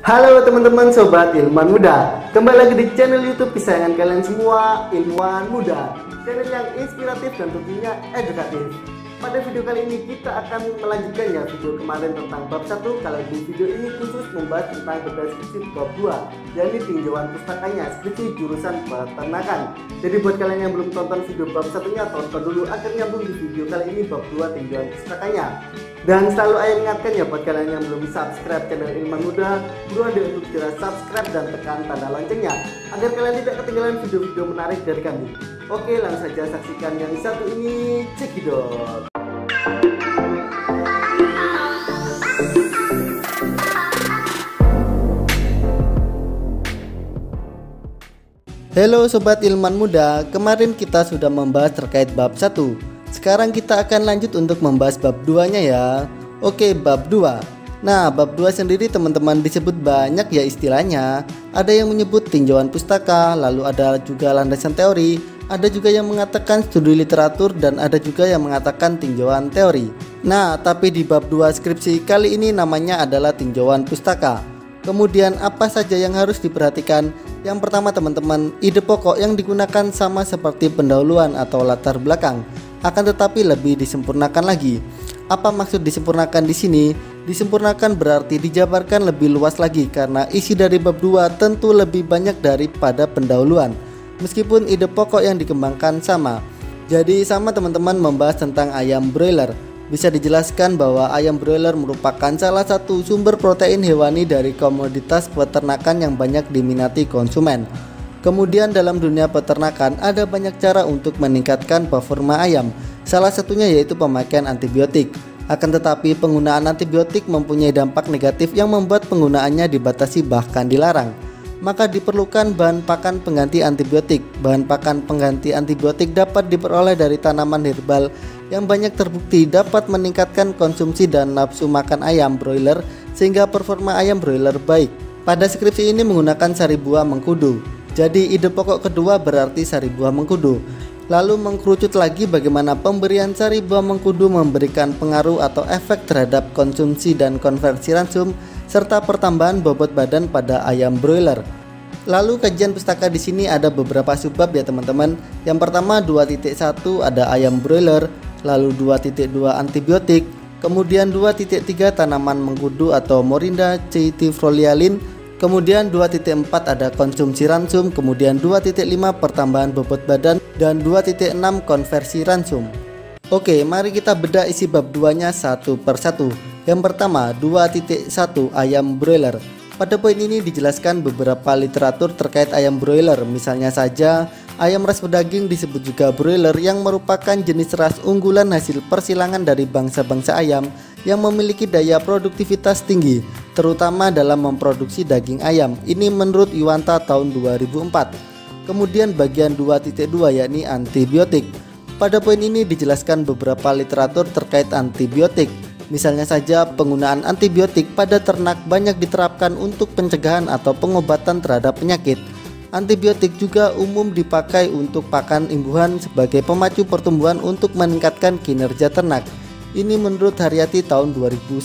Halo teman-teman sobat ilmuwan muda, kembali lagi di channel YouTube kesayangan kalian semua, Ilmuwan Muda, channel yang inspiratif dan tentunya edukatif. Pada video kali ini kita akan melanjutkan ya video kemarin tentang bab 1. Kalau di video ini khusus membahas tentang bedah skripsi bab 2, yakni tinjauan pustakanya skripsi jurusan peternakan. Jadi buat kalian yang belum tonton video bab 1-nya, tonton dulu agar nyambung di video kali ini bab 2 tinjauan pustakanya. Dan selalu ayah ingatkan ya buat kalian yang belum subscribe channel Ilmuwan Muda, buruan deh untuk segera subscribe dan tekan tanda loncengnya agar kalian tidak ketinggalan video-video menarik dari kami. Oke, langsung saja saksikan yang satu ini, cekidot. Halo Sobat Ilmuwan Muda, kemarin kita sudah membahas terkait bab 1. Sekarang kita akan lanjut untuk membahas bab 2-nya ya. Oke, bab 2. Nah, bab 2 sendiri teman-teman disebut banyak ya istilahnya. Ada yang menyebut tinjauan pustaka, lalu ada juga landasan teori, ada juga yang mengatakan studi literatur, dan ada juga yang mengatakan tinjauan teori. Nah, tapi di bab 2 skripsi kali ini namanya adalah tinjauan pustaka. Kemudian apa saja yang harus diperhatikan? Yang pertama teman-teman, ide pokok yang digunakan sama seperti pendahuluan atau latar belakang, akan tetapi lebih disempurnakan lagi. Apa maksud disempurnakan di sini? Disempurnakan berarti dijabarkan lebih luas lagi karena isi dari bab 2 tentu lebih banyak daripada pendahuluan. Meskipun ide pokok yang dikembangkan sama. Jadi sama teman-teman membahas tentang ayam broiler. Bisa dijelaskan bahwa ayam broiler merupakan salah satu sumber protein hewani dari komoditas peternakan yang banyak diminati konsumen. Kemudian dalam dunia peternakan ada banyak cara untuk meningkatkan performa ayam. Salah satunya yaitu pemakaian antibiotik. Akan tetapi penggunaan antibiotik mempunyai dampak negatif yang membuat penggunaannya dibatasi bahkan dilarang. Maka diperlukan bahan pakan pengganti antibiotik. Bahan pakan pengganti antibiotik dapat diperoleh dari tanaman herbal yang banyak terbukti dapat meningkatkan konsumsi dan nafsu makan ayam broiler sehingga performa ayam broiler baik. Pada skripsi ini menggunakan sari buah mengkudu. Jadi ide pokok kedua berarti sari buah mengkudu. Lalu mengkerucut lagi bagaimana pemberian sari buah mengkudu memberikan pengaruh atau efek terhadap konsumsi dan konversi ransum serta pertambahan bobot badan pada ayam broiler. Lalu kajian pustaka di sini ada beberapa subbab ya teman-teman. Yang pertama 2.1 ada ayam broiler, lalu 2.2 antibiotik, kemudian 2.3 tanaman mengkudu atau Morinda ceitifolialin, kemudian 2.4 ada konsumsi ransum, kemudian 2.5 pertambahan bobot badan, dan 2.6 konversi ransum. Oke, mari kita bedah isi bab 2-nya satu persatu. Yang pertama 2.1 ayam broiler. Pada poin ini dijelaskan beberapa literatur terkait ayam broiler. Misalnya saja ayam ras pedaging disebut juga broiler yang merupakan jenis ras unggulan hasil persilangan dari bangsa-bangsa ayam yang memiliki daya produktivitas tinggi, terutama dalam memproduksi daging ayam. Ini menurut Yuwanta tahun 2004. Kemudian bagian 2.2 yakni antibiotik. Pada poin ini dijelaskan beberapa literatur terkait antibiotik. Misalnya saja penggunaan antibiotik pada ternak banyak diterapkan untuk pencegahan atau pengobatan terhadap penyakit. Antibiotik juga umum dipakai untuk pakan imbuhan sebagai pemacu pertumbuhan untuk meningkatkan kinerja ternak. Ini menurut Haryati tahun 2011.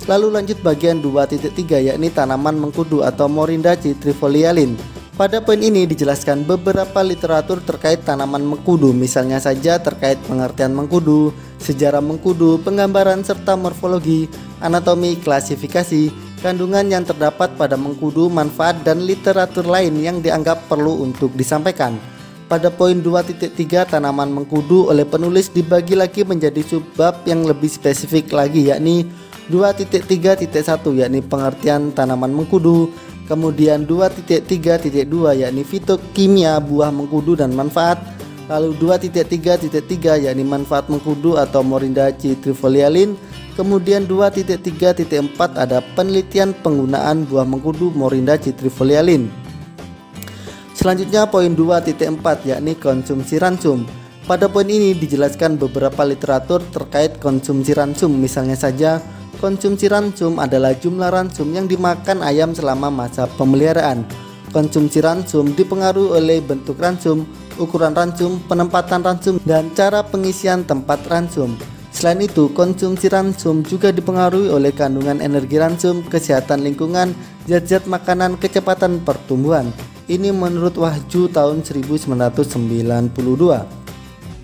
Lalu lanjut bagian 2.3 yakni tanaman mengkudu atau Morinda ceitifolialin. Pada poin ini dijelaskan beberapa literatur terkait tanaman mengkudu, misalnya saja terkait pengertian mengkudu, sejarah mengkudu, penggambaran serta morfologi, anatomi, klasifikasi, kandungan yang terdapat pada mengkudu, manfaat, dan literatur lain yang dianggap perlu untuk disampaikan. Pada poin 2.3 tanaman mengkudu oleh penulis dibagi lagi menjadi subbab yang lebih spesifik lagi yakni 2.3.1 yakni pengertian tanaman mengkudu, kemudian 2.3.2 yakni fitokimia buah mengkudu dan manfaat, lalu 2.3.3 yakni manfaat mengkudu atau Morinda ceitifolialin, kemudian 2.3.4 ada penelitian penggunaan buah mengkudu Morinda ceitifolialin. Selanjutnya poin 2.4 yakni konsumsi ransum. Pada poin ini dijelaskan beberapa literatur terkait konsumsi ransum, misalnya saja konsumsi ransum adalah jumlah ransum yang dimakan ayam selama masa pemeliharaan. Konsumsi ransum dipengaruhi oleh bentuk ransum, ukuran ransum, penempatan ransum, dan cara pengisian tempat ransum. Selain itu, konsumsi ransum juga dipengaruhi oleh kandungan energi ransum, kesehatan lingkungan, zat-zat makanan, kecepatan pertumbuhan. Ini menurut Wahju tahun 1992.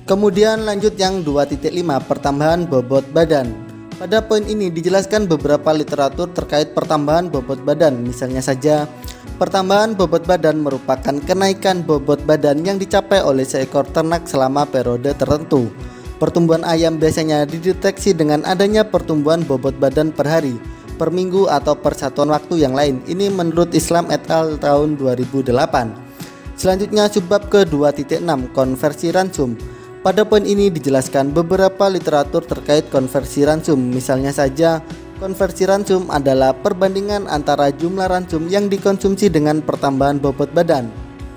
Kemudian lanjut yang 2.5, pertambahan bobot badan. Pada poin ini dijelaskan beberapa literatur terkait pertambahan bobot badan. Misalnya saja, pertambahan bobot badan merupakan kenaikan bobot badan yang dicapai oleh seekor ternak selama periode tertentu. Pertumbuhan ayam biasanya dideteksi dengan adanya pertumbuhan bobot badan per hari, per minggu, atau per satuan waktu yang lain. Ini menurut Islam et al. Tahun 2008. Selanjutnya subbab ke 2.6, konversi ransum. Pada poin ini dijelaskan beberapa literatur terkait konversi ransum. Misalnya saja, konversi ransum adalah perbandingan antara jumlah ransum yang dikonsumsi dengan pertambahan bobot badan.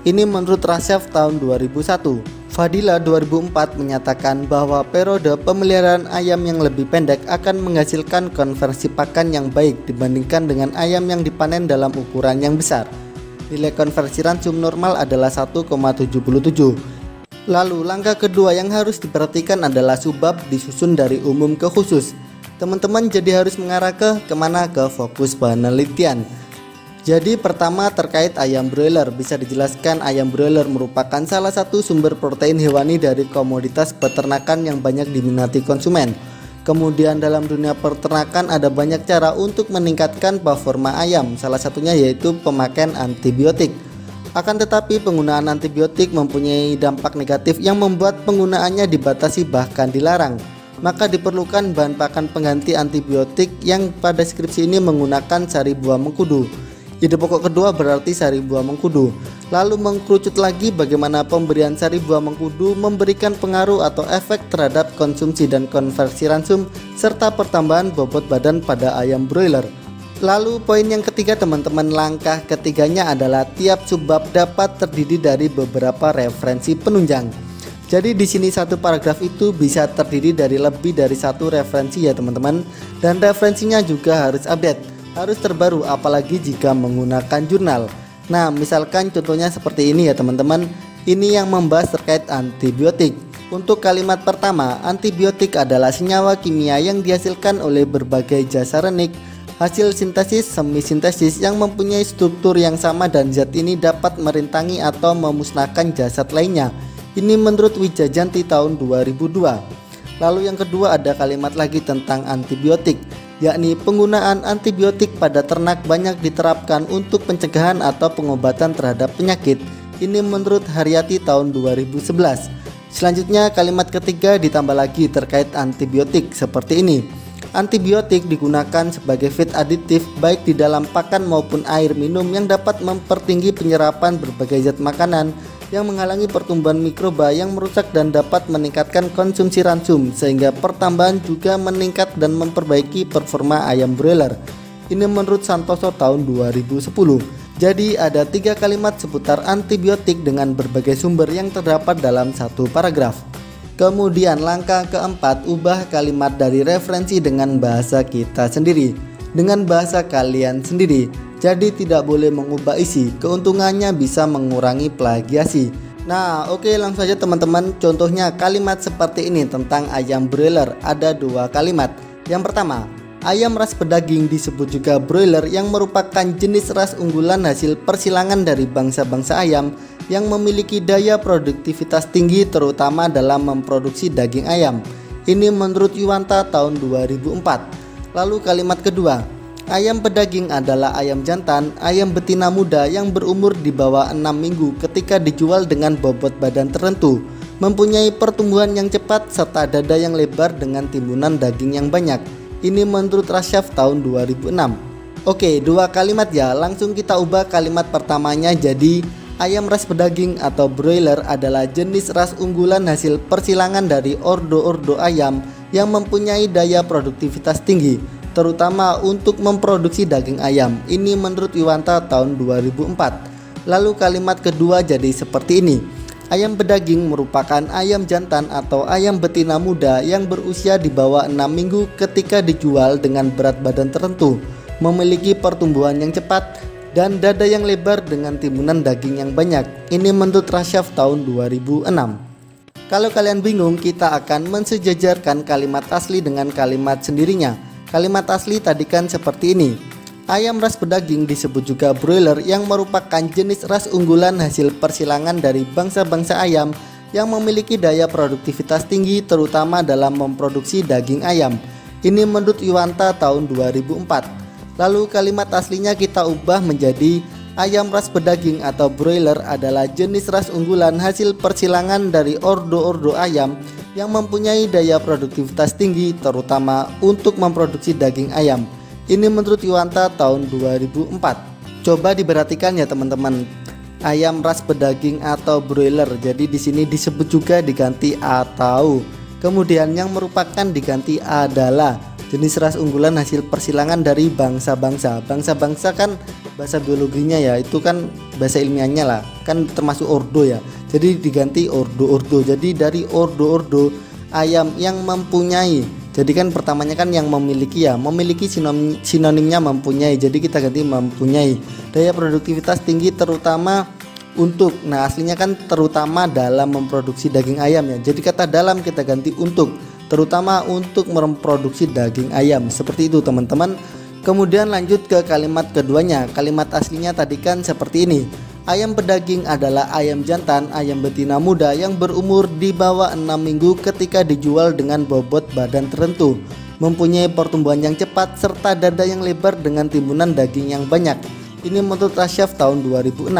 Ini menurut Rasyaf tahun 2001. Fadila 2004 menyatakan bahwa periode pemeliharaan ayam yang lebih pendek akan menghasilkan konversi pakan yang baik dibandingkan dengan ayam yang dipanen dalam ukuran yang besar. Nilai konversi ransum normal adalah 1,77. Lalu langkah kedua yang harus diperhatikan adalah subbab disusun dari umum ke khusus. Teman-teman jadi harus mengarah ke kemana? Ke fokus penelitian. Jadi pertama terkait ayam broiler, bisa dijelaskan ayam broiler merupakan salah satu sumber protein hewani dari komoditas peternakan yang banyak diminati konsumen. Kemudian dalam dunia peternakan ada banyak cara untuk meningkatkan performa ayam, salah satunya yaitu pemakaian antibiotik. Akan tetapi penggunaan antibiotik mempunyai dampak negatif yang membuat penggunaannya dibatasi bahkan dilarang. Maka diperlukan bahan pakan pengganti antibiotik yang pada skripsi ini menggunakan sari buah mengkudu. Ide pokok kedua berarti sari buah mengkudu. Lalu mengkerucut lagi bagaimana pemberian sari buah mengkudu memberikan pengaruh atau efek terhadap konsumsi dan konversi ransum serta pertambahan bobot badan pada ayam broiler. Lalu poin yang ketiga teman-teman, langkah ketiganya adalah tiap subbab dapat terdiri dari beberapa referensi penunjang. Jadi di sini satu paragraf itu bisa terdiri dari lebih dari satu referensi ya teman-teman, dan referensinya juga harus update, harus terbaru, apalagi jika menggunakan jurnal. Nah misalkan contohnya seperti ini ya teman-teman. Ini yang membahas terkait antibiotik. Untuk kalimat pertama, antibiotik adalah senyawa kimia yang dihasilkan oleh berbagai jasarenik, hasil sintesis semi-sintesis yang mempunyai struktur yang sama dan zat ini dapat merintangi atau memusnahkan jasad lainnya. Ini menurut Wijajanti tahun 2002. Lalu yang kedua ada kalimat lagi tentang antibiotik, yakni penggunaan antibiotik pada ternak banyak diterapkan untuk pencegahan atau pengobatan terhadap penyakit. Ini menurut Haryati tahun 2011. Selanjutnya kalimat ketiga ditambah lagi terkait antibiotik seperti ini. Antibiotik digunakan sebagai feed aditif baik di dalam pakan maupun air minum yang dapat mempertinggi penyerapan berbagai zat makanan, yang menghalangi pertumbuhan mikroba yang merusak dan dapat meningkatkan konsumsi ransum, sehingga pertambahan juga meningkat dan memperbaiki performa ayam broiler. Ini menurut Santoso tahun 2010. Jadi ada 3 kalimat seputar antibiotik dengan berbagai sumber yang terdapat dalam satu paragraf. Kemudian langkah keempat, ubah kalimat dari referensi dengan bahasa kita sendiri, dengan bahasa kalian sendiri. Jadi tidak boleh mengubah isi, keuntungannya bisa mengurangi plagiasi. Nah oke, langsung saja teman-teman. Contohnya kalimat seperti ini tentang ayam broiler. Ada 2 kalimat. Yang pertama, ayam ras pedaging disebut juga broiler yang merupakan jenis ras unggulan hasil persilangan dari bangsa-bangsa ayam yang memiliki daya produktivitas tinggi terutama dalam memproduksi daging ayam. Ini menurut Yuwanta tahun 2004. Lalu kalimat kedua, ayam pedaging adalah ayam jantan, ayam betina muda yang berumur di bawah 6 minggu ketika dijual dengan bobot badan tertentu, mempunyai pertumbuhan yang cepat serta dada yang lebar dengan timbunan daging yang banyak. Ini menurut Rasyaf tahun 2006. Oke, 2 kalimat ya. Langsung kita ubah kalimat pertamanya jadi ayam ras pedaging atau broiler adalah jenis ras unggulan hasil persilangan dari ordo-ordo ayam yang mempunyai daya produktivitas tinggi, terutama untuk memproduksi daging ayam. Ini menurut Yuwanta tahun 2004. Lalu kalimat kedua jadi seperti ini. Ayam pedaging merupakan ayam jantan atau ayam betina muda yang berusia di bawah 6 minggu ketika dijual dengan berat badan tertentu, memiliki pertumbuhan yang cepat dan dada yang lebar dengan timbunan daging yang banyak. Ini menurut Rasyaf tahun 2006. Kalau kalian bingung, kita akan mensejajarkan kalimat asli dengan kalimat sendirinya. Kalimat asli tadi kan seperti ini. Ayam ras pedaging disebut juga broiler yang merupakan jenis ras unggulan hasil persilangan dari bangsa-bangsa ayam yang memiliki daya produktivitas tinggi terutama dalam memproduksi daging ayam. Ini menurut Yuwanta tahun 2004. Lalu kalimat aslinya kita ubah menjadi ayam ras pedaging atau broiler adalah jenis ras unggulan hasil persilangan dari ordo-ordo ayam yang mempunyai daya produktivitas tinggi terutama untuk memproduksi daging ayam. Ini menurut Yuwanta tahun 2004. Coba diperhatikan ya teman-teman. Ayam ras pedaging atau broiler. Jadi di sini disebut juga diganti atau. Kemudian yang merupakan diganti adalah jenis ras unggulan hasil persilangan dari bangsa-bangsa. Bangsa-bangsa kan bahasa biologinya ya, itu kan bahasa ilmiahnya lah, kan termasuk ordo ya. Jadi diganti ordo-ordo. Jadi dari ordo-ordo ayam yang mempunyai. Jadi kan pertamanya kan yang memiliki ya, memiliki sinonimnya mempunyai. Jadi kita ganti mempunyai daya produktivitas tinggi terutama untuk. Nah aslinya kan terutama dalam memproduksi daging ayam ya. Jadi kata dalam kita ganti untuk, terutama untuk memproduksi daging ayam. Seperti itu teman-teman. Kemudian lanjut ke kalimat keduanya. Kalimat aslinya tadi kan seperti ini. Ayam pedaging adalah ayam jantan, ayam betina muda yang berumur di bawah 6 minggu ketika dijual dengan bobot badan tertentu, mempunyai pertumbuhan yang cepat serta dada yang lebar dengan timbunan daging yang banyak. Ini menurut Asyaf tahun 2006.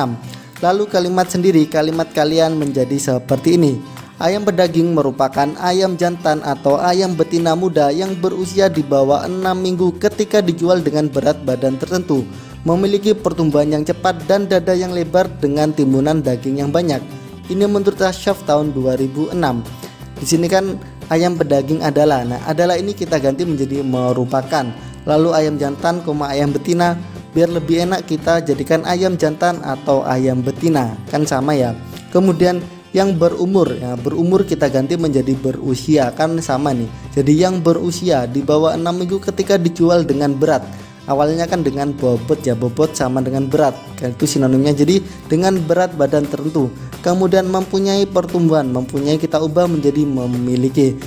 Lalu kalimat sendiri, kalimat kalian menjadi seperti ini. Ayam pedaging merupakan ayam jantan atau ayam betina muda yang berusia di bawah 6 minggu ketika dijual dengan berat badan tertentu, memiliki pertumbuhan yang cepat dan dada yang lebar dengan timbunan daging yang banyak. Ini menurut Asyaf tahun 2006. Di sini kan ayam pedaging adalah. Nah, adalah ini kita ganti menjadi merupakan. Lalu ayam jantan, ayam betina, biar lebih enak kita jadikan ayam jantan atau ayam betina, kan sama ya. Kemudian yang berumur ya, berumur kita ganti menjadi berusia, kan sama nih. Jadi yang berusia di bawah 6 minggu ketika dijual dengan berat. Awalnya kan dengan bobot ya, bobot sama dengan berat kan, itu sinonimnya. Jadi dengan berat badan tertentu. Kemudian mempunyai pertumbuhan, mempunyai kita ubah menjadi memiliki,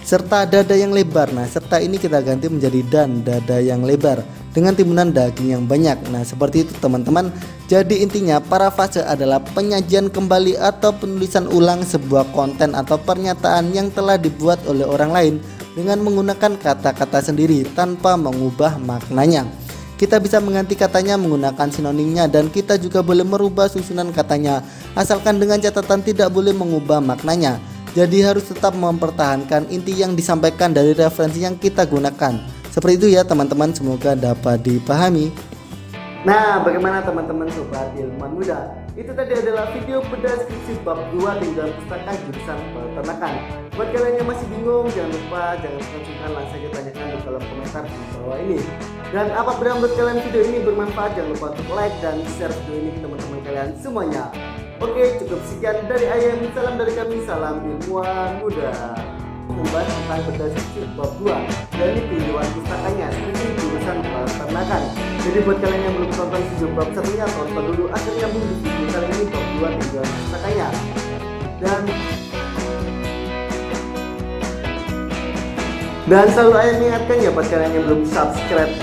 serta dada yang lebar. Nah serta ini kita ganti menjadi dan dada yang lebar dengan timbunan daging yang banyak. Nah seperti itu teman-teman. Jadi intinya parafrase adalah penyajian kembali atau penulisan ulang sebuah konten atau pernyataan yang telah dibuat oleh orang lain dengan menggunakan kata-kata sendiri tanpa mengubah maknanya. Kita bisa mengganti katanya menggunakan sinonimnya, dan kita juga boleh merubah susunan katanya asalkan dengan catatan tidak boleh mengubah maknanya. Jadi harus tetap mempertahankan inti yang disampaikan dari referensi yang kita gunakan. Seperti itu ya teman-teman, semoga dapat dipahami. Nah, bagaimana teman-teman sobat ilmuwan muda? Itu tadi adalah video bedah skripsi bab 2 tinggal pustaka jurusan peternakan. Buat kalian yang masih bingung, jangan lupa sungkan langsung saja tanyakan di kolom komentar di bawah ini. Dan apabila menurut kalian video ini bermanfaat, jangan lupa untuk like dan share video ini ke teman-teman kalian semuanya. Oke, cukup sekian dari Ayam. Salam dari kami, salam ilmuwan muda. Membahas tentang bedah skripsi bab 2 dan ini tinjauan pustakanya skripsi jurusan peternakan. Jadi buat kalian yang belum tonton video bab 1-nya, tonton dulu agar nyambung di video kali ini bab 2 tinjauan pustakanya. Dan selalu Ayam mengingatkan ya buat kalian yang belum subscribe